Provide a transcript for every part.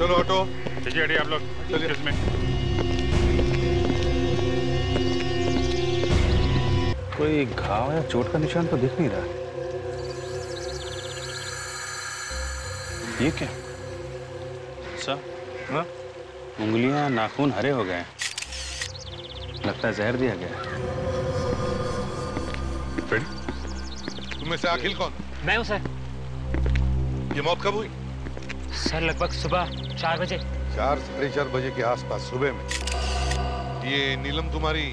चलो ऑटो। चलिए हटिए आप लोग। चलिए। इसमें कोई घाव या चोट का निशान तो दिख नहीं रहा। ये क्या? अच्छा, हाँ? उंगलियां, नाखून हरे हो गए। लगता है जहर दिया गया। तुम्हें से अखिल कौन? मैं हूँ सर। ये मौत कब हुई? सर लगभग सुबह 4 बजे। 4 साढ़े 4 बजे के आसपास सुबह में। ये नीलम तुम्हारी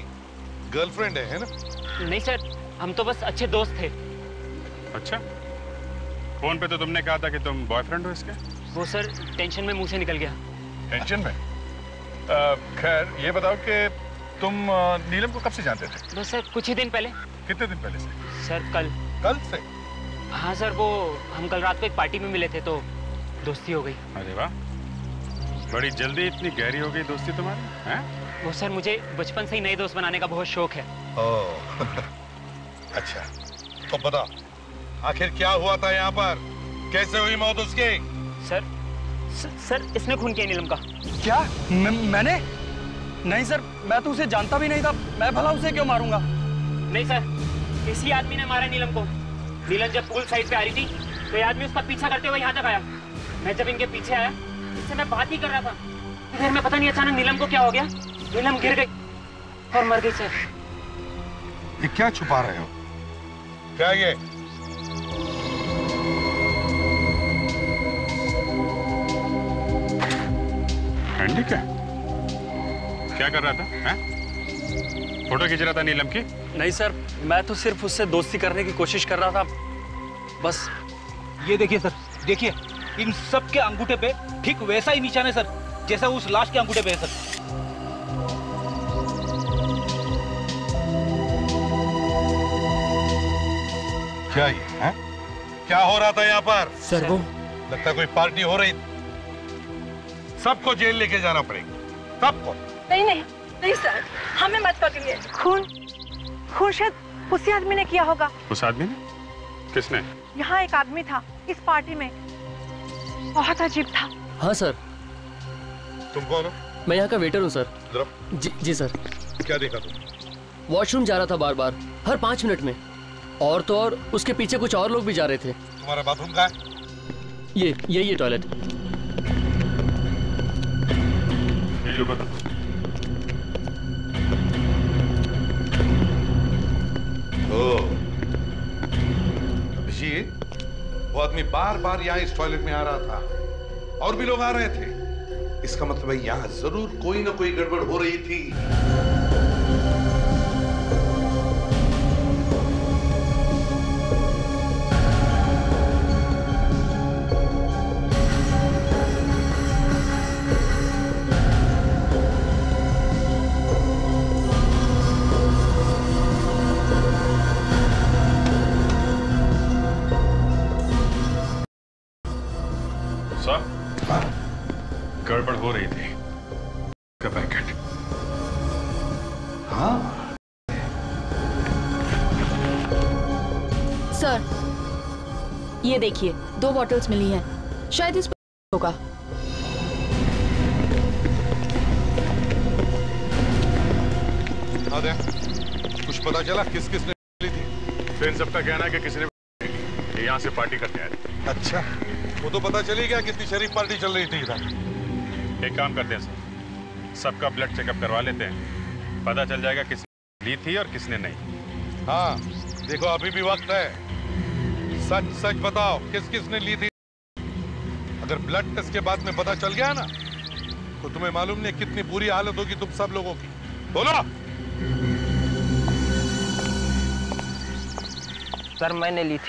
गर्लफ्रेंड है ना? नहीं सर, हम तो बस अच्छे दोस्त थे। अच्छा, फोन पे तो तुमने कहा था कि तुम बॉयफ्रेंड हो इसके। वो सर टेंशन में मुंह से निकल गया। टेंशन में? खैर ये बताओ कि तुम नीलम को कब से जानते थे? बस सर कुछ ही दिन पहले। कितने दिन पहले से? सर कल। कल से? हाँ सर, वो हम कल रात को एक पार्टी में मिले थे तो दोस्ती हो गई। अरे वाह, बड़ी जल्दी इतनी गहरी हो गई दोस्ती तुम्हारी, हैं? वो सर मुझे बचपन से ही नए दोस्त बनाने का बहुत शौक है। ओह अच्छा, तो बता आखिर क्या हुआ था यहाँ पर? कैसे हुई मौत उसकी? सर इसने खून किया नीलम का। क्या? मैंने? नहीं सर, मैं तो उसे जानता भी नहीं था। मैं भला उसे क्यों मारूंगा? नहीं सर, इसी आदमी ने मारा नीलम को। नीलम जब पूल साइड पे आ रही थी तो ये आदमी उसका पीछा करते हुए यहाँ तक आया। मैं जब इनके पीछे आया, इससे मैं बात ही कर रहा था, इधर में पता नहीं अचानक नीलम को क्या हो गया, नीलम गिर गई और मर गई सर। ये क्या छुपा रहे हो? क्या ये? एंडी क्या कर रहा था, हैं? फोटो खींच रहा था नीलम की? नहीं सर, मैं तो सिर्फ उससे दोस्ती करने की कोशिश कर रहा था बस। ये देखिए सर, देखिए इन सब के अंगूठे पे ठीक वैसा ही निशान है सर, जैसा उस लाश के अंगूठे पे है सर। क्या ये है? क्या हो रहा था यहाँ पर? सर वो लगता है कोई पार्टी हो रही। सबको जेल लेके जाना पड़ेगा, सबको। नहीं नहीं नहीं सर, हमें मत पकड़िए। खून शायद उसी आदमी ने किया होगा। उस आदमी ने? किसने? यहाँ एक आदमी था इस पार्टी में, बहुत अजीब था। हाँ सर। तुम कौन हो? मैं यहाँ का वेटर हूँ सर। जी सर। क्या देखा तुम? वॉशरूम जा रहा था बार बार, हर 5 मिनट में। और तो और उसके पीछे कुछ और लोग भी जा रहे थे। तुम्हारा बाथरूम कहाँ है? ये टॉयलेट। अभिजीत, वो आदमी बार बार यहाँ इस टॉयलेट में आ रहा था और भी लोग आ रहे थे। इसका मतलब है यहाँ जरूर कोई ना कोई गड़बड़ हो रही थी। गड़बड़ हो रही थी का पैकेट। हाँ सर, ये देखिए 2 बॉटल्स मिली हैं, शायद इस पर होगा। कुछ पता चला किस किसने ली थी? फ्रेंड सबका कहना है कि किसी ने यहाँ से पार्टी करके आए थे। अच्छा, वो तो पता चली गया कितनी शरीफ पार्टी चल रही थी इधर। एक काम करते हैं सर, सबका ब्लड चेकअप करवा लेते हैं, पता चल जाएगा किसने ली थी और किसने नहीं। हाँ देखो, अभी भी वक्त है। सच सच बताओ किस किसने ली थी। अगर ब्लड टेस्ट के बाद में पता चल गया ना, तो तुम्हें मालूम नहीं कितनी बुरी हालत होगी तुम सब लोगों की। बोलो। सर मैंने ली थी।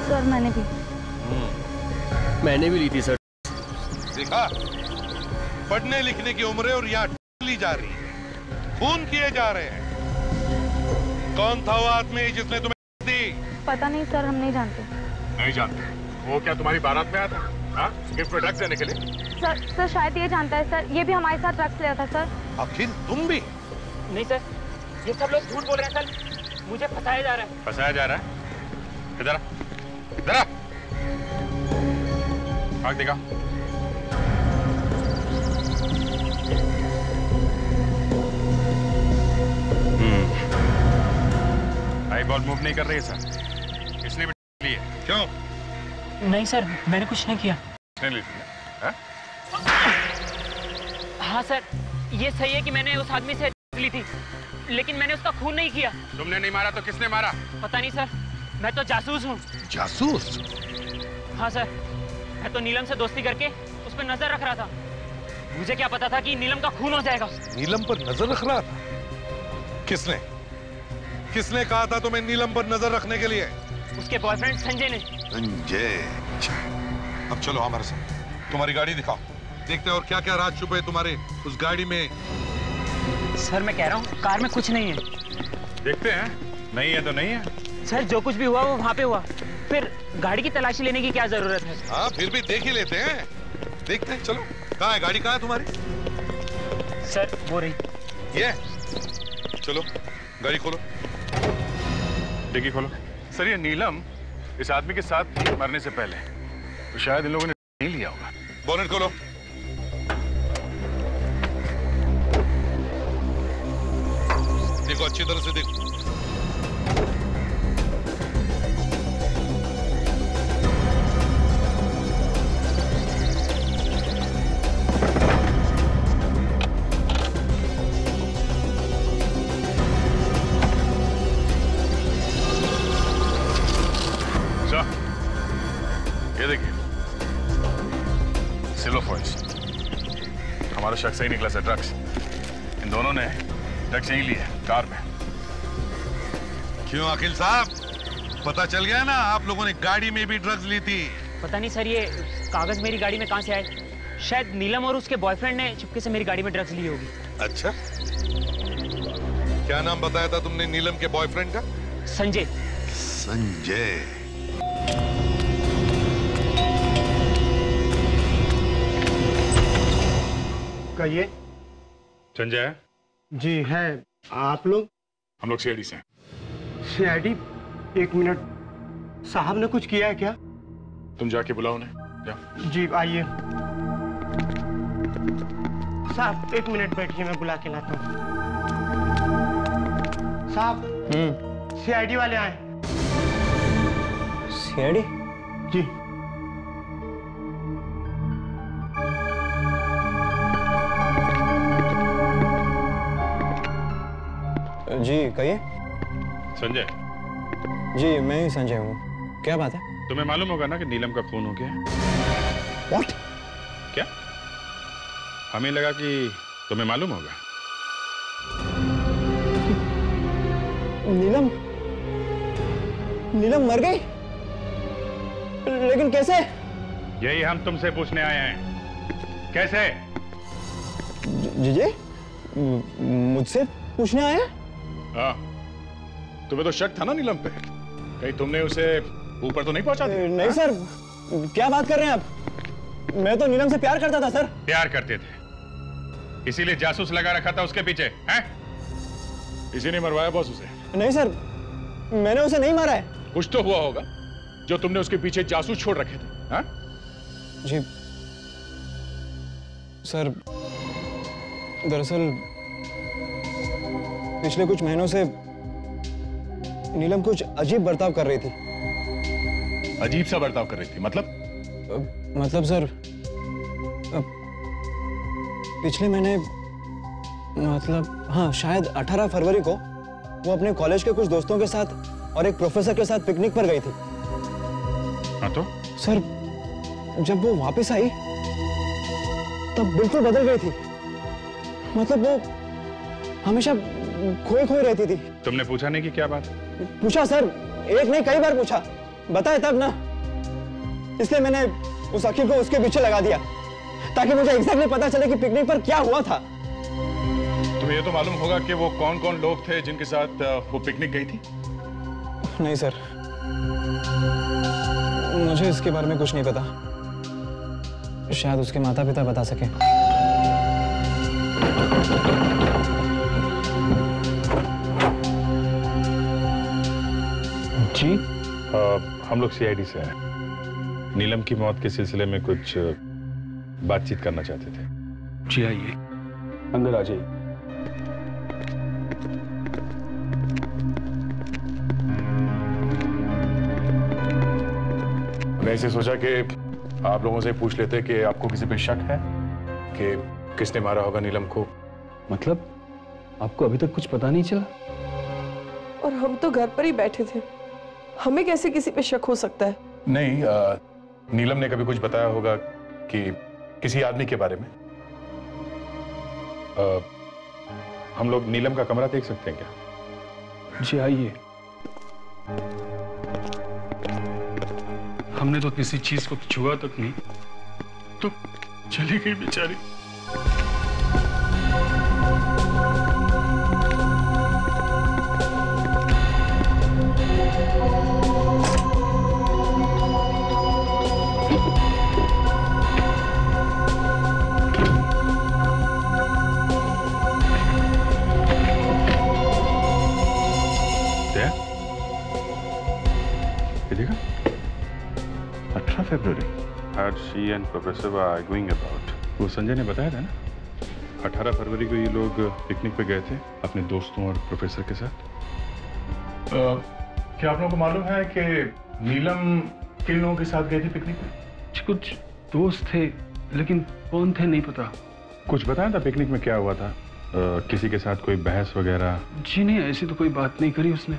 सर मैंने भी ली थी सर। देखा, पढ़ने लिखने की उम्र है और यहाँ ली जा रही है, खून किए जा रहे हैं। कौन था वो आदमी जिसने तुम्हें दी? पता नहीं सर, हम नहीं जानते। नहीं जानते? वो क्या तुम्हारी बारात में आया था? हाँ, गिफ्ट में ड्रग्स देने के लिए? सर शायद ये जानता है सर, ये भी हमारे साथ ड्रग्स लिया था सर। आखिर तुम भी? नहीं सर, ये सब लोग झूठ बोल रहे हैं सर, मुझे फंसाया जा रहा है। फंसाया जा रहा है? इधर आ, इधर आ। आग दिखा। आई बॉल मूव नहीं कर रही है सर। इसने भी ली है। क्यों? नहीं सर, मैंने कुछ नहीं किया। इसने ली है? हाँ सर, ये सही है कि मैंने उस आदमी से ली थी, लेकिन मैंने उसका खून नहीं किया। तुमने नहीं मारा तो किसने मारा? पता नहीं सर, मैं तो जासूस हूँ। जासूस? हाँ सर, मैं तो नीलम से दोस्ती करके उस पर नजर रख रहा था। मुझे क्या पता था कि नीलम का खून हो जाएगा। नीलम पर नजर रख रहा था? किसने? किसने कहा था तुम्हें नीलम पर नजर रखने के लिए? उसके बॉयफ्रेंड संजय ने। संजय? अब चलो हमारे साथ, तुम्हारी गाड़ी दिखाओ, देखते हैं और क्या क्या राज छुपे तुम्हारे उस गाड़ी में। सर मैं कह रहा हूँ कार में कुछ नहीं है। देखते हैं, नहीं है तो नहीं है। सर जो कुछ भी हुआ वो वहाँ पे हुआ, फिर गाड़ी की तलाशी लेने की क्या जरूरत है? हाँ फिर भी देख ही लेते हैं, देखते हैं। चलो, कहाँ है गाड़ी? कहाँ है तुम्हारी? सर वो रही। ये चलो, गाड़ी खोलो। डिग्गी खोलो। सर ये नीलम इस आदमी के साथ थी मरने से पहले, तो शायद इन लोगों ने नहीं लिया होगा। बोनेट खोलो। देखो अच्छी तरह से देखो। ये देखिए, सिल्वर फॉइल्स। हमारा शख्स सही निकला सर, ड्रग्स। इन दोनों ने ड्रग्स यहीं ली है, कार में। क्यों अखिल साहब, पता चल गया ना आप लोगों ने गाड़ी में भी ड्रग्स ली थी? पता नहीं सर, ये कागज मेरी गाड़ी में कहाँ से आए। शायद नीलम और उसके बॉयफ्रेंड ने चुपके से मेरी गाड़ी में ड्रग्स ली होगी। अच्छा, क्या नाम बताया था तुमने नीलम के बॉयफ्रेंड का? संजय। संजय? कहिए। संजय? जी है। आप लोग? हम लोग सीआईडी से हैं। सीआईडी? एक मिनट, साहब ने कुछ किया है क्या? तुम जाके बुलाओ उन्हें। जा। जी आइए। साहब एक मिनट बैठिए, मैं बुला के लाता हूँ। साहब सीआईडी वाले आए। सीआईडी? जी। जी कहिए। संजय? जी मैं ही संजय हूँ, क्या बात है? तुम्हें मालूम होगा ना कि नीलम का खून हो गया है? What? क्या? हमें लगा कि तुम्हें मालूम होगा। नीलम मर गई? लेकिन कैसे? यही हम तुमसे पूछने आए हैं, कैसे? जी मुझसे पूछने आए हैं? हाँ, तुम्हें तो शक था ना नीलम पे, कहीं तुमने उसे ऊपर तो नहीं पहुंचा दिया? नहीं सर, क्या बात कर रहे हैं आप? मैं तो नीलम से प्यार करता था सर। प्यार करते थे, इसीलिए जासूस लगा रखा था उसके पीछे, हैं? इसी ने मरवाया बॉस उसे? नहीं सर, मैंने उसे नहीं मारा है। कुछ तो हुआ होगा जो तुमने उसके पीछे जासूस छोड़ रखे थे। हाँ? जी सर, दरअसल पिछले कुछ महीनों से नीलम कुछ अजीब बर्ताव कर रही थी। अजीब सा बर्ताव कर रही थी? मतलब सर, पिछले महीने, मतलब हाँ शायद 18 फरवरी को वो अपने कॉलेज के कुछ दोस्तों के साथ और एक प्रोफेसर के साथ पिकनिक पर गई थी। हाँ तो? सर जब वो वापस आई तब बिल्कुल बदल गई थी। मतलब वो हमेशा खोई खोई रहती थी। तुमने पूछा नहीं कि क्या बात? पूछा सर, एक नहीं कई बार पूछा, बताए तब ना। इसलिए मैंने उस अखिल को उसके पीछे लगा दिया ताकि मुझे एग्जैक्टली पता चले कि पिकनिक पर क्या हुआ था। तुम्हें ये तो मालूम होगा कि वो कौन कौन लोग थे जिनके साथ वो पिकनिक गई थी? नहीं सर, मुझे इसके बारे में कुछ नहीं पता। शायद उसके माता पिता बता सके। जी हम लोग सीआईडी से हैं। नीलम की मौत के सिलसिले में कुछ बातचीत करना चाहते थे। जी आइए, अंदर आ जाइए। मैंने ऐसे सोचा कि आप लोगों से पूछ लेते कि आपको किसी पे शक है कि किसने मारा होगा नीलम को। मतलब आपको अभी तक कुछ पता नहीं चला? और हम तो घर पर ही बैठे थे, हमें कैसे किसी पे शक हो सकता है? नहीं, नीलम ने कभी कुछ बताया होगा कि किसी आदमी के बारे में। हम लोग नीलम का कमरा देख सकते हैं क्या? जी आइए। हमने तो किसी चीज को छुआ तक नहीं, तो चली गई बेचारी। देखा? 18 फरवरी। आज she and professor were arguing about। वो संजय ने बताया था ना, 18 फरवरी को ये लोग पिकनिक पे गए थे अपने दोस्तों और प्रोफेसर के साथ। क्या आप लोगों को मालूम है कि नीलम किन लोगों के साथ गई थी पिकनिक में? कुछ दोस्त थे, लेकिन कौन थे नहीं पता। कुछ बताया था पिकनिक में क्या हुआ था? किसी के साथ कोई बहस वगैरह? जी नहीं, ऐसी तो कोई बात नहीं करी उसने।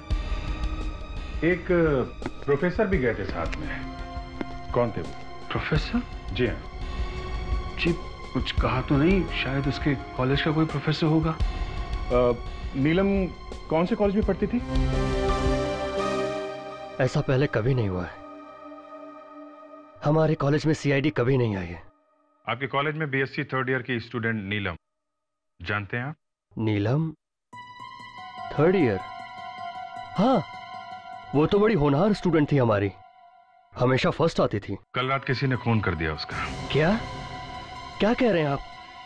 एक प्रोफेसर भी गए थे साथ में। कौन थे वो? प्रोफेसर? जी हाँ। जी कुछ कहा तो नहीं, शायद उसके कॉलेज का कोई प्रोफेसर होगा। नीलम कौन से कॉलेज में पढ़ती थी? ऐसा पहले कभी नहीं हुआ है। हमारे कॉलेज में सीआईडी कभी नहीं आई है। आपके कॉलेज में बीएससी थर्ड ईयर की स्टूडेंट नीलम, जानते हैं आप? नीलम थर्ड ईयर? हाँ, वो तो बड़ी होनहार स्टूडेंट थी हमारी, हमेशा फर्स्ट आती थी। कल रात किसी ने खून कर दिया उसका। क्या क्या कह रहे हैं आप?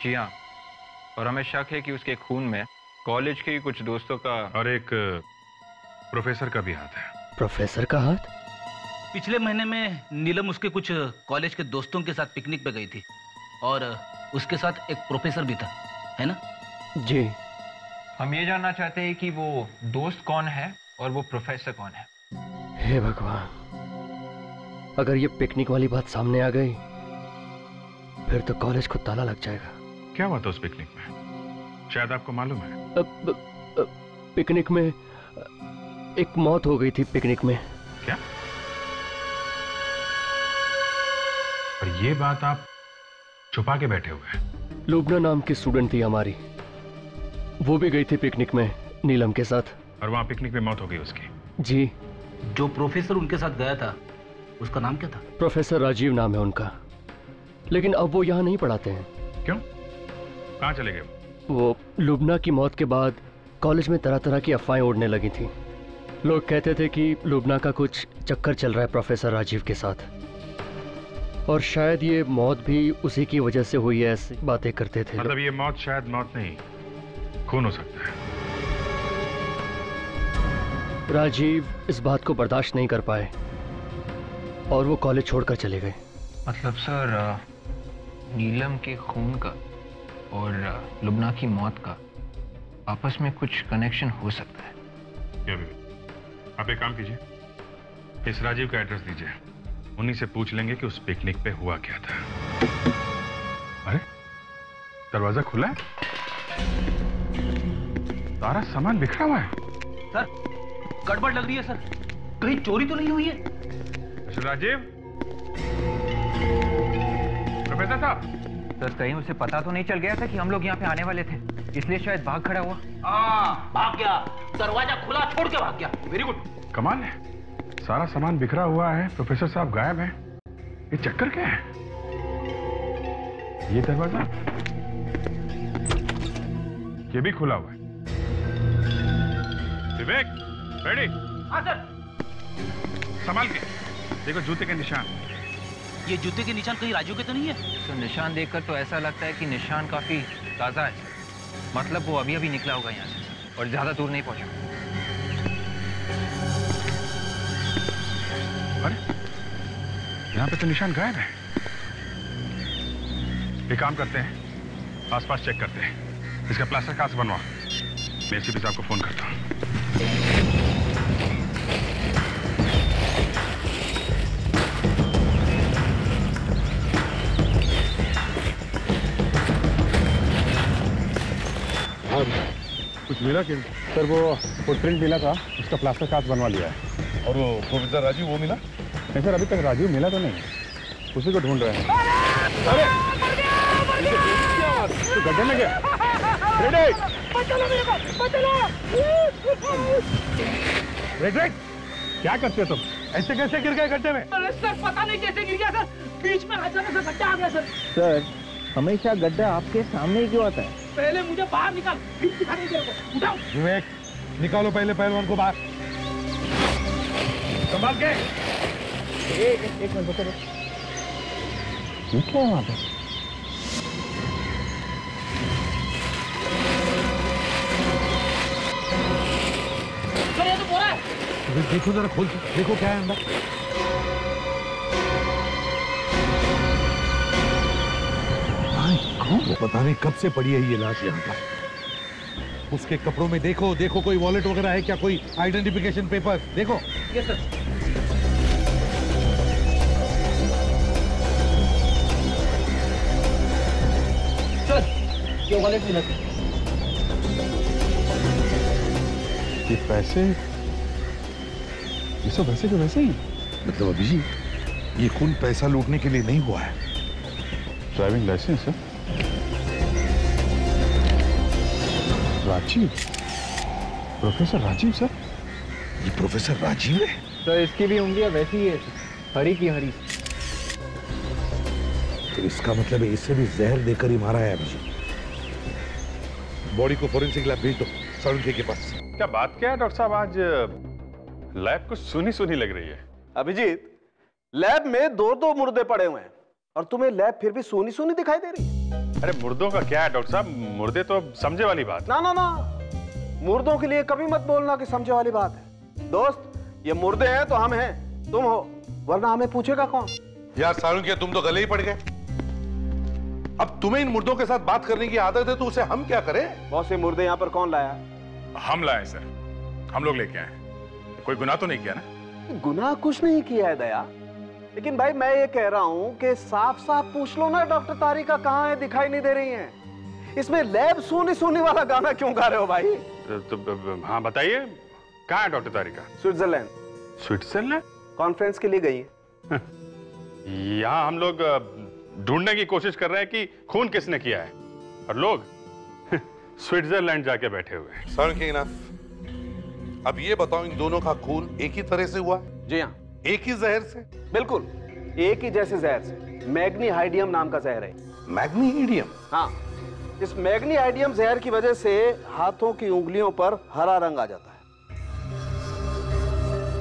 जी हाँ, और हमें शक है कि उसके खून में कॉलेज के कुछ दोस्तों का और एक प्रोफेसर का भी हाथ है। प्रोफेसर का हाथ? पिछले महीने में नीलम उसके कुछ कॉलेज के दोस्तों के साथ पिकनिक पे गई थी, और उसके साथ एक प्रोफेसर भी था, है ना? जी। हम ये जानना चाहते हैं कि वो दोस्त कौन है और वो प्रोफेसर कौन है। हे भगवान, अगर ये पिकनिक वाली बात सामने आ गई फिर तो कॉलेज को ताला लग जाएगा। क्या हुआ था उस पिकनिक में? शायद आपको मालूम है। पिकनिक में एक मौत हो गई थी। पिकनिक में। क्या? और ये बात आप छुपा के बैठे हुए हैं? लुबना नाम की स्टूडेंट थी हमारी, वो भी गई थी पिकनिक में नीलम के साथ। और वहां पिकनिक में मौत हो गई उसकी? जी। जो प्रोफेसर उनके साथ गया था उसका नाम क्या था? प्रोफेसर राजीव नाम है उनका, लेकिन अब वो यहाँ नहीं पढ़ाते हैं। क्यों? कहाँ चले गए? वो लुबना की मौत के बाद कॉलेज में तरह तरह की अफवाहें उड़ने लगी थी। लोग कहते थे कि लुबना का कुछ चक्कर चल रहा है प्रोफेसर राजीव के साथ, और शायद ये मौत भी उसी की वजह से हुई है, ऐसी बातें करते थे। मतलब ये मौत शायद मौत नहीं, खून हो सकता है। राजीव इस बात को बर्दाश्त नहीं कर पाए और वो कॉलेज छोड़कर चले गए। मतलब सर, नीलम के खून का और लुबना की मौत का आपस में कुछ कनेक्शन हो सकता है। क्या भी? आप एक काम कीजिए, इस राजीव का एड्रेस दीजिए, उन्हीं से पूछ लेंगे कि उस पिकनिक पे हुआ क्या था। अरे दरवाजा खुला है, सारा सामान बिखरा हुआ है। सर गड़बड़ लग रही है सर, कहीं चोरी तो नहीं हुई है? मिस्टर राजीव, प्रोफेसर साहब। सर कहीं उसे पता तो नहीं चल गया था कि हम लोग यहाँ पे आने वाले थे, इसलिए शायद भाग खड़ा हुआ। भाग गया, दरवाजा खुला छोड़ के भाग गया। Very good. कमाल है, सारा सामान बिखरा हुआ है, प्रोफेसर साहब गायब हैं। ये चक्कर क्या है? ये दरवाजा, ये भी खुला हुआ है। विवेक, रेडी? हाँ सर। संभाल के देखो, जूते के निशान। ये जूते के निशान कहीं राजू के तो नहीं है? तो निशान देखकर तो ऐसा लगता है कि निशान काफी ताजा है, मतलब वो अभी अभी निकला होगा यहाँ से और ज्यादा दूर नहीं पहुंचा। अरे यहाँ पे तो निशान गायब है। एक काम करते हैं, आसपास चेक करते हैं। इसका प्लास्टर कहाँ से बनवा? मैं एसीपी साहब को फोन करता हूँ। कुछ मिला कि सर? वो फुटप्रिंट मिला था, उसका प्लास्टर कास्ट बनवा लिया है। और वो प्रोफेसर राजीव, वो मिला? नहीं सर, अभी तक राजीव मिला तो नहीं, उसी को ढूंढ रहे हैं। अरे तो गड्ढे में गया। रेड, क्या करते हो तुम? ऐसे कैसे गिर गए गड्ढे में? अरे सर पता नहीं कैसे गिर गया सर, बीच में अचानक से गड्ढा आ गया सर। सर हमेशा गड्ढा आपके सामने ही क्यों आता है? पहले मुझे बाहर निकाल, फिर दिखाने तेरे को। उठाओ। विवेक, निकालो पहले पहलवान को बाहर। संभाल के। एक मिनट बता दो। क्या है वहाँ पे? सर ये तो बोरा है। देखो जरा खोल के देखो क्या है अंदर। पता नहीं कब से पड़ी है ये लाश यहाँ पर। उसके कपड़ों में देखो, देखो कोई वॉलेट वगैरह है क्या, कोई आइडेंटिफिकेशन पेपर देखो। Yes sir. सर ये वॉलेट मिला सर। ये पैसे, ये सब वैसे के वैसे ही। मतलब अभिजीत, ये खून पैसा लूटने के लिए नहीं हुआ है। ड्राइविंग लाइसेंस है। Rajeev, professor Rajeev sir. ये प्रोफेसर राजीव है? सर इसकी भी उंगलियां वैसी ही है, हरी की हरी। तो इसका मतलब है इसे भी जहर देकर ही मारा है अभिजीत। बॉडी को फोरेंसिक लैब भेज दो साळुंखे के पास। क्या बात क्या है डॉक्टर साहब, आज लैब कुछ सुनी सुनी लग रही है। अभिजीत, लैब में दो मुर्दे पड़े हुए हैं और तुम्हें लैब फिर भी सोनी सोनी दिखाई दे रही है। अरे मुर्दों का क्या है डॉक्टर साहब, मुर्दे तो समझे वाली बात। ना ना ना, मुर्दों के लिए कभी मत बोलना कि समझे वाली बात है। दोस्त, ये मुर्दे हैं तो हम हैं, तुम हो, वरना हमें पूछेगा कौन? यार साळुंखे, तुम तो गले ही पड़ गए। अब तुम्हें इन मुर्दों के साथ बात करने की आदत है तो उसे हम क्या करें? बहुत से मुर्दे यहाँ पर कौन लाया? हम लाए सर, हम लोग लेके आए। कोई गुनाह तो नहीं किया ना? गुनाह कुछ नहीं किया है दया, लेकिन भाई मैं ये कह रहा हूं कि साफ साफ पूछ लो ना, डॉक्टर तारिका कहाँ है, दिखाई नहीं दे रही हैं। इसमें लैब सोनी सोनी वाला गाना क्यों गा रहे हो भाई? तो हाँ बताइए, कहाँ है डॉक्टर तारिका? स्विट्जरलैंड। स्विट्जरलैंड? कॉन्फ्रेंस के लिए गई है। यहाँ हम लोग ढूंढने की कोशिश कर रहे हैं कि खून किसने किया है, और लोग स्विट्जरलैंड जाके बैठे हुए हैं। साळुंखे इनफ। अब ये बताओ, इन दोनों का खून एक ही तरह से हुआ? जी हाँ। एक ही जहर से? बिल्कुल एक ही जैसे जहर से। मैग्नीहाइडियम नाम का जहर है। मैग्नीहाइडियम? हाँ, इस मैग्नीहाइडियम जहर की वजह से हाथों की उंगलियों पर हरा रंग आ जाता है।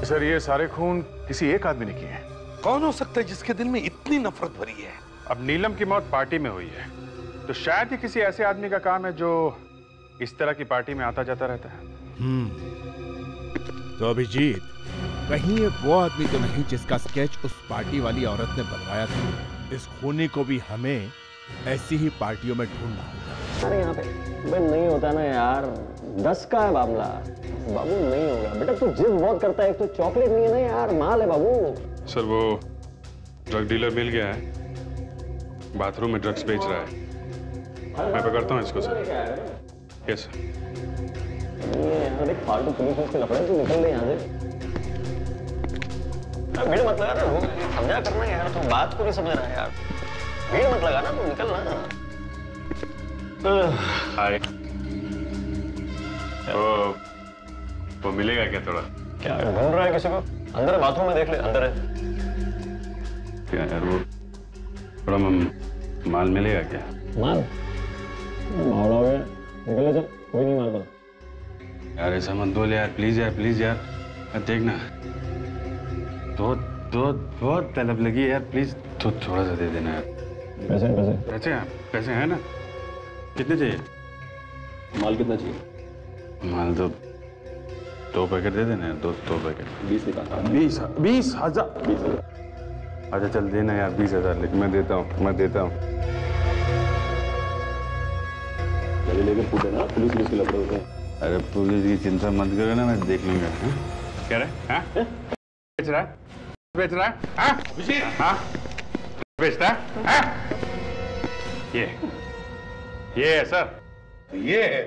सर ये सारे खून किसी एक आदमी ने किए हैं। कौन हो सकता है जिसके दिल में इतनी नफरत भरी है? अब नीलम की मौत पार्टी में हुई है, तो शायद ही किसी ऐसे आदमी का काम है जो इस तरह की पार्टी में आता जाता रहता है। तो अभिजीत, कहीं ये वो आदमी तो नहीं जिसका स्केच उस पार्टी वाली औरत ने बनवाया था? इस खूनी को भी हमें ऐसी ही पार्टियों में ढूंढना होगा। अरे यहाँ पे नहीं होता ना यार, 10 का है मामला। बाबू नहीं होगा बेटा, तू जिद बहुत करता है। एक तो चॉकलेट नहीं है ना यार, माल है बाबू। सर वो ड्रग डीलर मिल गया है, बाथरूम में ड्रग्स बेच रहा है। मैं पकड़ता हूँ इसको सर। Yes sir. यार एक फालतू पुलिस उसके लफड़े, तू निकल ले यहाँ से। भीड़ मत लगा ना, समझा करना यार, तू बात को नहीं समझ रहा है यार। भीड़ मत लगा ना, तू निकल ना। हाय। वो मिलेगा क्या थोड़ा? क्या ढूंढ रहा है किसी को? अंदर है, बाथरूम में देख ले, अंदर है। क्या यार, वो थोड़ा माल मिलेगा क्या? माल? माल हो गया, निकल चल, कोई नहीं माल पता। यार ऐसा मत बोल यार, प्लीज यार, प्लीज यार। देखना बहुत तलब लगी है यार, प्लीज तो थोड़ा सा दे देना यार। पैसे हैं ना? कितने चाहिए? माल कितना चाहिए? माल तो 2 पैकेट दे देना यार, दो पैकेट। 20 निकाल। 20,000। अच्छा चल देना यार 20,000, लेकिन मैं देता हूँ। लेकर पूछे ना, पुलिस के लफड़े होते हैं। अरे पुलिस की चिंता मत करो ना, मैं देख लूंगा। क्या रहे? हाँ? बेच रहा है? हाँ? हाँ? बेचता है? हाँ? ये है सर। ये है?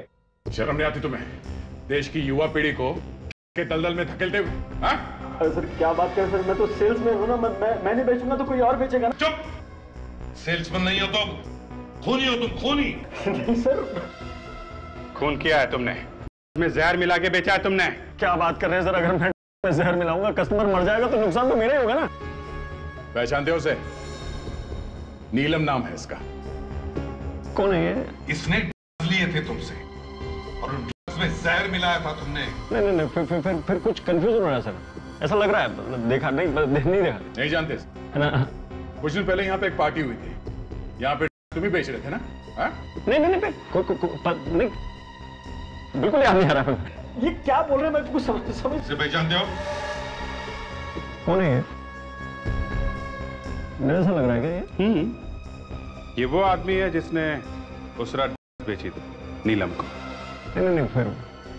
शर्म नहीं आती तुम्हें देश की युवा पीढ़ी को के दलदल में धकेलते हुए? हाँ? अरे सर क्या बात कर सर, मैं तो सेल्समैन हूँ ना, मैं नहीं बेचूंगा तो कोई और बेचेगा ना। चुप! सेल्समैन नहीं हो तुम, खूनी हो तुम, खूनी। नहीं सर। खून किया है तुमने, इसमें जहर मिला के बेचा है तुमने। क्या बात कर रहे हैं सर, अगर मैं जहर मिलाऊंगा कस्टमर मर जाएगा तो नुकसान तो मेरा ही होगा ना। पहचानते हो उसे? नीलम नाम है इसका। कौन है ये? इसने लिए थे तुमसे और उन में जहर मिलाया था तुमने। नहीं, फिर कुछ कंफ्यूजन हो रहा है सर, ऐसा लग रहा है। देखा नहीं देखा। नहीं जानते ना। कुछ दिन पहले यहाँ पे एक पार्टी हुई थी, यहाँ पे तुम ही बेच रहे थे ना? नहीं, बिल्कुल याद नहीं आ रहा। ये क्या बोल रहे हैं, मैं कुछ समझ से पहचानते हो? कौन है ये? मेरे ऐसा लग रहा है क्या ये? ये वो आदमी है जिसने उस रात बेची थी नीलम को। नहीं, फिर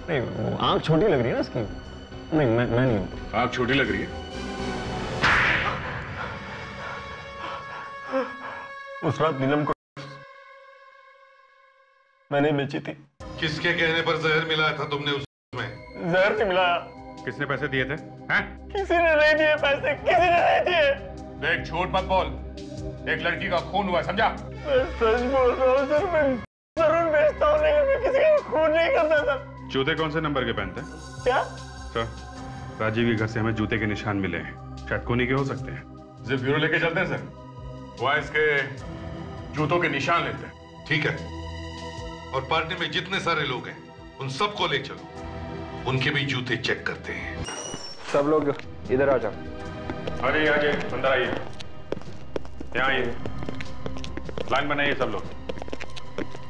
नहीं, वो आंख छोटी लग रही है ना इसकी। नहीं, मैं नहीं हूँ। आंख छोटी लग रही है? उस रात नीलम को मैंने बेची थी। किसके कहने पर जहर मिलाया था तुमने उसमें? जहर नहीं मिलाया। किसने पैसे दिए थे? हैं? किसी ने नहीं दिए पैसे, किसी ने नहीं दिए। देख झूठ मत बोल, एक लड़की का खून हुआ, समझा? मैं सच बोल रहा हूँ सर, मैं जरूर बेचता हूँ, लेकिन मैं किसी का खून नहीं करता सर। जूते कौन से नंबर के पहनते हैं? क्या? सर, राजीव के घर से हमें जूते के निशान मिले हैं, शायद खूनी के हो सकते हैं। जिप ब्यूरो लेके चलते हैं सर, वहाँ इसके जूतों के निशान लेते हैं। ठीक है, और पार्टी में जितने सारे लोग हैं उन सबको ले चलो, उनके भी जूते चेक करते हैं। सब लोग इधर आ जाओ। आइए अंदर आइए, यहाँ आइए, लाइन बनाइए सब लोग।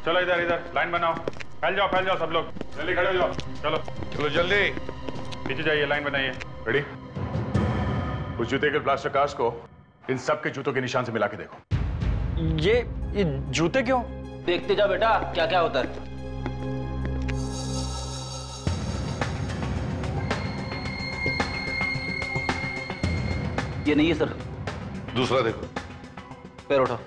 चलो इधर लाइन बनाओ, फैल जाओ सब लोग, जल्दी खड़े हो जाओ। चलो जल्दी पीछे जाइए, लाइन बनाइए। रेडी? उस जूते के प्लास्टर कास्ट को इन सब के जूतों के निशान से मिला के देखो। ये जूते क्यों? देखते जाओ बेटा क्या क्या होता है। ये नहीं है सर। दूसरा देखो। पैर उठाओ।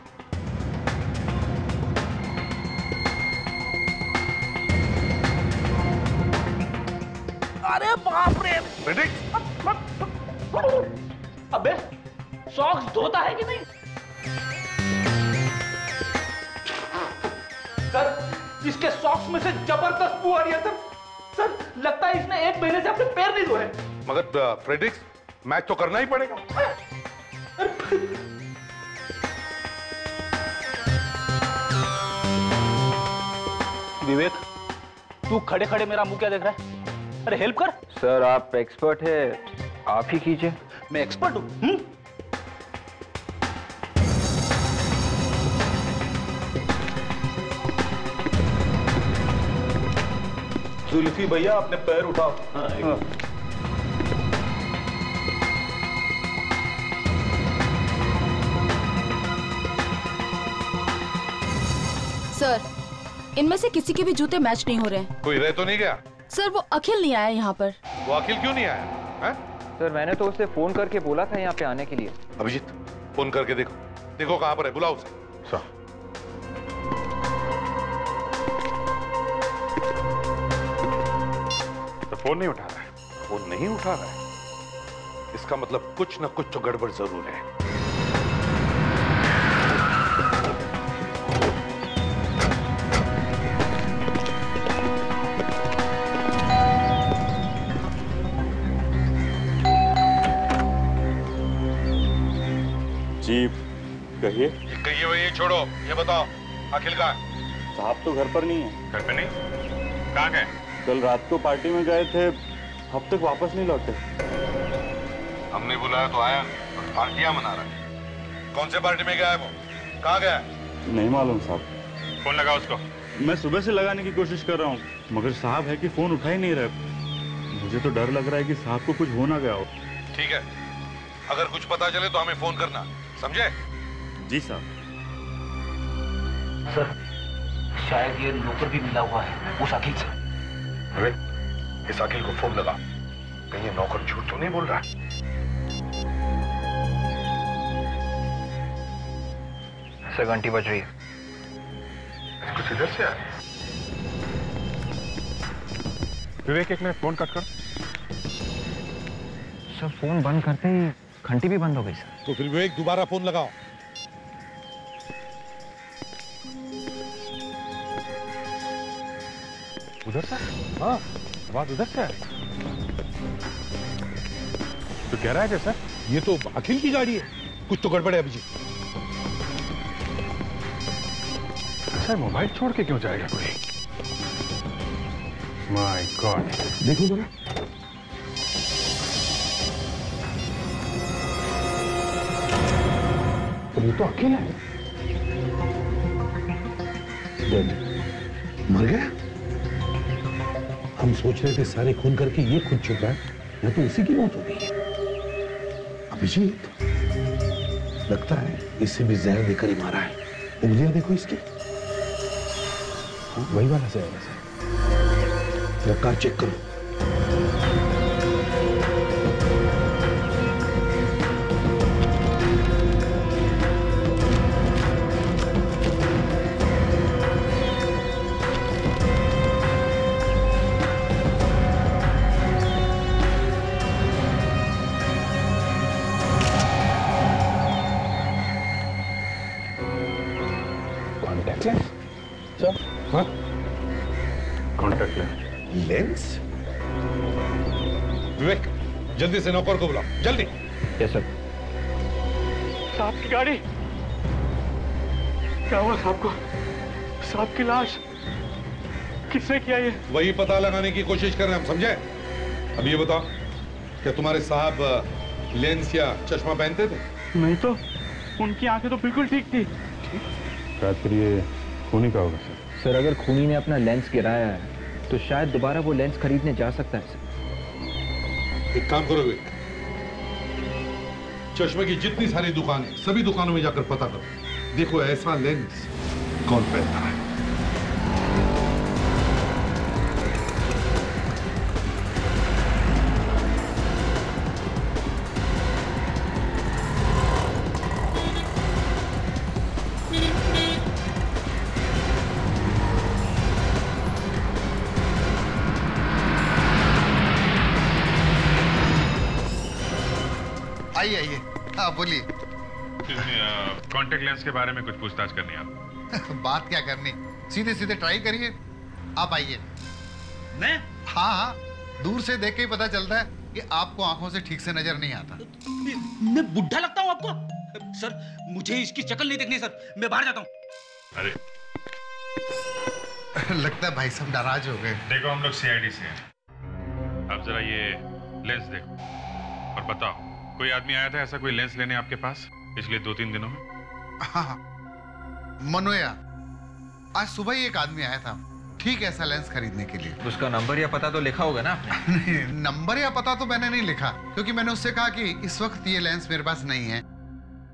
अरे बाप रे! अबे सॉक्स धोता है कि नहीं? सर इसके सॉक्स में से जबरदस्त बू आ रही है सर। सर लगता है इसने 1 महीने से अपने पैर नहीं धोए। मगर फ्रेडिक्स, मैच तो करना ही पड़ेगा। विवेक, तू खड़े खड़े मेरा मुंह क्या देख रहा है? अरे हेल्प कर। सर आप एक्सपर्ट है, आप ही कीजिए। मैं एक्सपर्ट हूं? जुल्फी भैया अपने पैर उठाओ। हाँ। सर, इनमें से किसी के भी जूते मैच नहीं हो रहे हैं। कोई रह तो नहीं गया? सर वो अखिल नहीं आया यहाँ पर। वो अखिल क्यों नहीं आया है? सर मैंने तो उसे फोन करके बोला था यहाँ पे आने के लिए। अभिजीत फोन करके देखो कहाँ पर है, बुलाओ उसे। तो फोन नहीं उठा रहा है। फोन नहीं उठा रहा है, इसका मतलब कुछ ना कुछ तो गड़बड़ जरूर है। जी कहिए। कहिए भाई, ये छोड़ो, ये बताओ अखिल कहाँ है? साहब तो घर पर नहीं है। घर पे नहीं? कहाँ गए? कल रात को पार्टी में गए थे, अब तक वापस नहीं लौटे। हमने बुलाया तो आया और पार्टियां मना रहा है। कौन से पार्टी में गया है वो? कहाँ गया है? नहीं मालूम साहब। फोन लगा उसको। मैं सुबह से लगाने की कोशिश कर रहा हूँ, मगर साहब है कि फोन उठा ही नहीं रहे। मुझे तो डर लग रहा है कि साहब को कुछ हो ना गया हो। ठीक है, अगर कुछ पता चले तो हमें फोन करना, समझे? जी साहब। सर, शायद ये नौकर भी मिला हुआ है उस अखिल से। अरे, इस अखिल को फोन लगा, कहीं ये नौकर झूठ तो नहीं बोल रहा? सर, घंटी बज रही है। कुछ इधर से आ। विवेक, एक मिनट, फोन कट कर। सर, फोन बंद करते ही घंटी भी बंद हो गई सर। तो फिर विवेक दोबारा फोन लगाओ। उधर से? हाँ, आवाज उधर से आ रही। तो कह रहा है सर, ये तो अखिल की गाड़ी है, कुछ तो गड़बड़ है अभिजीत। सर, मोबाइल छोड़ के क्यों जाएगा कोई? माय गॉड, देखो जरा। ये तो अखिल है। मर गया? हम सोच रहे थे सारे खून करके ये खुद चुका है, या तो उसी की मौत हो गई है। अभिजीत, लगता है इसे भी जहर देकर ही मारा है। उंगलियां देखो इसकी, वही वाला से है। कार चेक करो। Contact lens? सर, हाँ? Contact lens? लेंस? विवेक, जल्दी से नौकर को बुलाओ, जल्दी। Yes sir. साहब की गाड़ी, क्या हुआ साहब को? साहब की लाश किसने किया ये? वही पता लगाने की कोशिश कर रहे हैं हम, समझे? अब ये बताओ, क्या तुम्हारे साहब लेंस या चश्मा पहनते थे? नहीं तो, उनकी आंखें तो बिल्कुल ठीक थी। शायद फिर ये खूनी का होगा सर। सर, अगर खूनी ने अपना लेंस गिराया है तो शायद दोबारा वो लेंस खरीदने जा सकता है सर। एक काम करो विवेक, चश्मे की जितनी सारी दुकानें, सभी दुकानों में जाकर पता करो, देखो ऐसा लेंस कौन पहनता है। आइए आइए, हाँ बोलिए। कॉन्टेक्ट लेंस के बारे में कुछ पूछताछ करनी है आप? बात क्या करनी, सीधे सीधे ट्राई करिए। आप आइए। मैं? हाँ हाँ, दूर से देख के ही पता चलता है कि आपको आंखों से ठीक से नजर नहीं आता। मैं बुढ़ा लगता हूँ आपको? सर, मुझे इसकी शक्ल नहीं देखनी सर, मैं बाहर जाता हूँ। अरे लगता है भाई साहब नाराज हो गए। देखो, हम लोग सीआईडी से हैं। आप जरा ये लेंस देखो और बताओ, कोई आदमी आया था ऐसा कोई लेंस लेने आपके पास पिछले 2-3 दिनों में? हाँ, मनोया, आज सुबह ही एक आदमी आया था ठीक ऐसा लेंस खरीदने के लिए। उसका नंबर या पता तो लिखा होगा ना आपने? नंबर या पता तो मैंने नहीं लिखा, क्योंकि मैंने उससे कहा कि इस वक्त ये लेंस मेरे पास नहीं है,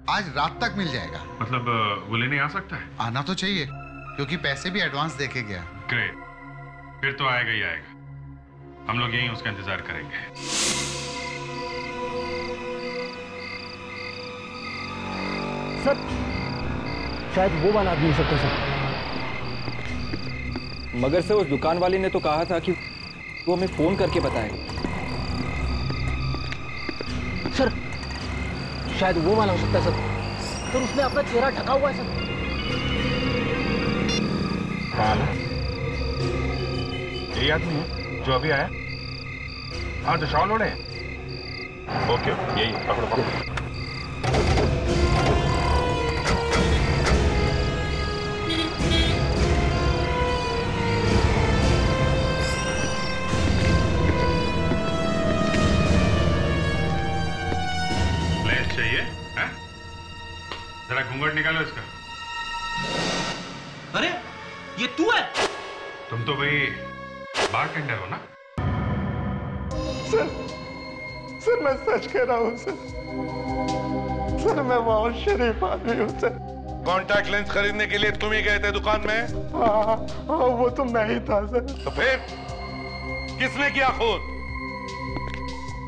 आज रात तक मिल जाएगा। मतलब वो लेने आ सकता है? आना तो चाहिए, क्योंकि पैसे भी एडवांस देके गया। ग्रेट, फिर तो आएगा ही आएगा। हम लोग यहीं उसका इंतजार करेंगे। सर, शायद वो वाला आदमी हो सकता है सर। मगर से उस दुकान वाले ने तो कहा था कि वो हमें फोन करके बताएगा। सर, शायद वो वाला हो सकता है सर। सर, उसने अपना चेहरा ढका हुआ है सर। यही आदमी है जो अभी आया? हाँ, जो शॉल ओढ़े। ओके, यही पकड़ो पकड़ो। जरा घूंघट निकालो इसका। अरे, ये तू है? तुम तो भाई बारटेंडर हो ना? सर मैं सच कह रहा हूँ सर। सर मैं बहुत शरीफ आदमी हूँ सर। कॉन्टैक्ट लेंस खरीदने के लिए तुम ही गए थे दुकान में? हाँ, वो तो मैं ही था सर। तो फिर किसने किया खून?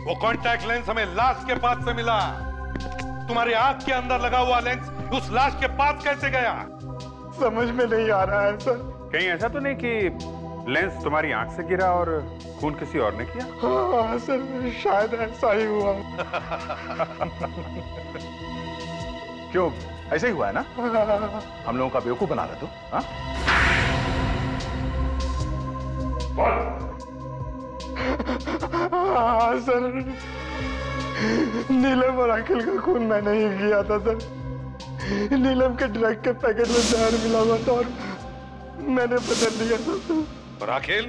वो कॉन्टैक्ट लेंस हमें लाश के पास से मिला। तुम्हारी आंख के अंदर लगा हुआ लेंस उस लाश के पास कैसे गया? समझ में नहीं आ रहा है सर। कहीं ऐसा तो नहीं कि लेंस तुम्हारी आंख से गिरा और खून किसी और ने किया? हाँ सर, शायद ऐसा ही हुआ। क्यों, ऐसे ही हुआ है ना? हम लोगों का बेवकूफ बना रहे तो? हाँ? हाँ सर, नीलम और अखिल का खून मैंने ही किया था सर। नीलम के ड्रग के पैकेट में जहर मिला हुआ था और मैंने बदल दिया था। और अखिल?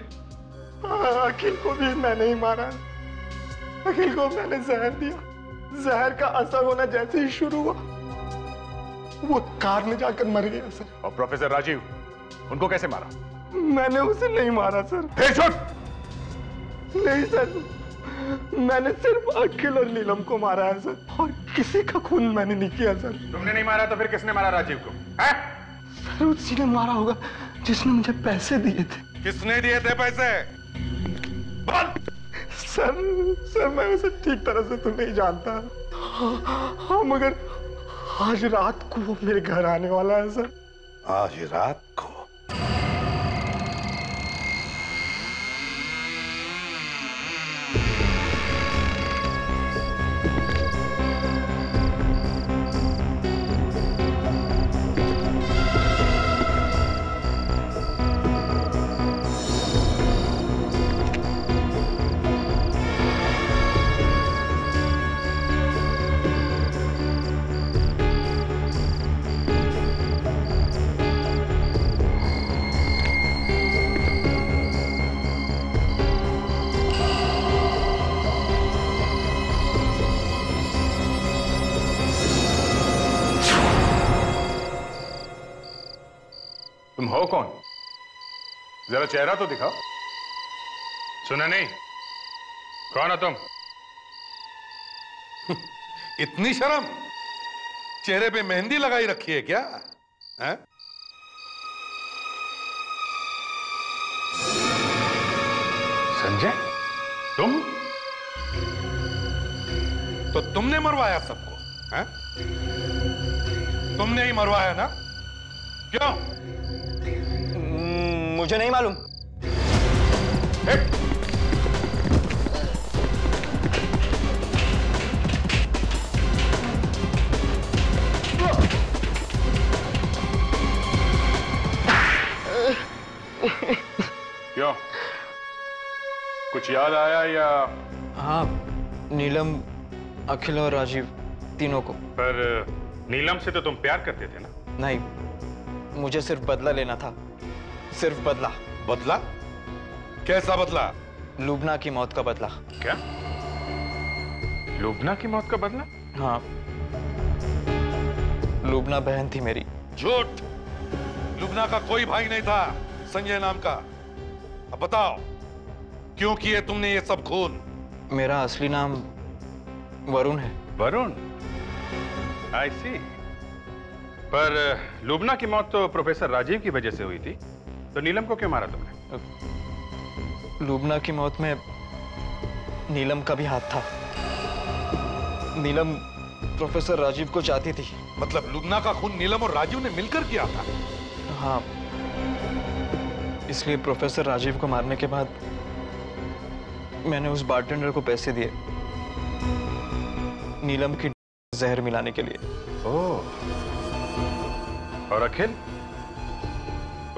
अखिल को भी मैंने ही मारा। अखिल को मैंने जहर दिया। जहर का असर होना जैसे ही शुरू हुआ वो कार में जाकर मर गया सर। और प्रोफेसर राजीव, उनको कैसे मारा? मैंने उसे नहीं मारा सर। नहीं सर, मैंने सिर्फ अखिल और नीलम को मारा है सर, और किसी का खून मैंने नहीं किया सर। तुमने नहीं मारा तो फिर किसने मारा राजीव को? सर उसी ने मारा होगा जिसने मुझे पैसे दिए थे। किसने दिए थे पैसे? सर मैं उसे ठीक तरह से तो नहीं जानता। हाँ मगर आज रात को वो मेरे घर आने वाला है सर। आज रात को? तुम हो कौन? जरा चेहरा तो दिखाओ। सुना नहीं? कौन हो तुम? इतनी शर्म? चेहरे पे मेहंदी लगाई रखी है क्या? है? संजय, तुम? तो तुमने मरवाया सबको? हैं? तुमने ही मरवाया ना? क्यों? मुझे नहीं मालूम। क्यों? कुछ याद आया या? हाँ, नीलम, अखिल और राजीव तीनों को। पर नीलम से तो तुम प्यार करते थे ना? नहीं, मुझे सिर्फ बदला लेना था। सिर्फ बदला। बदला? कैसा बदला? लुबना की मौत का बदला। क्या? लुबना की मौत का बदला? हाँ, लुबना बहन थी मेरी। झूठ! लुबना का कोई भाई नहीं था संजय नाम का। अब बताओ, क्यों किए तुमने ये सब खून? मेरा असली नाम वरुण है। वरुण? आई सी। पर लुबना की मौत तो प्रोफेसर राजीव की वजह से हुई थी, तो नीलम को क्यों मारा तुमने? लुबना की मौत में नीलम का भी हाथ था। नीलम प्रोफेसर राजीव को चाहती थी। मतलब लुबना का खून नीलम और राजीव ने मिलकर किया था? हाँ, इसलिए प्रोफेसर राजीव को मारने के बाद मैंने उस बारटेंडर को पैसे दिए नीलम की जहर मिलाने के लिए। ओह, और अखिल?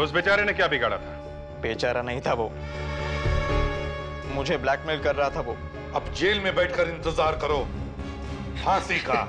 उस बेचारे ने क्या बिगाड़ा था? बेचारा नहीं था वो, मुझे ब्लैकमेल कर रहा था वो। अब जेल में बैठकर इंतजार करो फांसी का।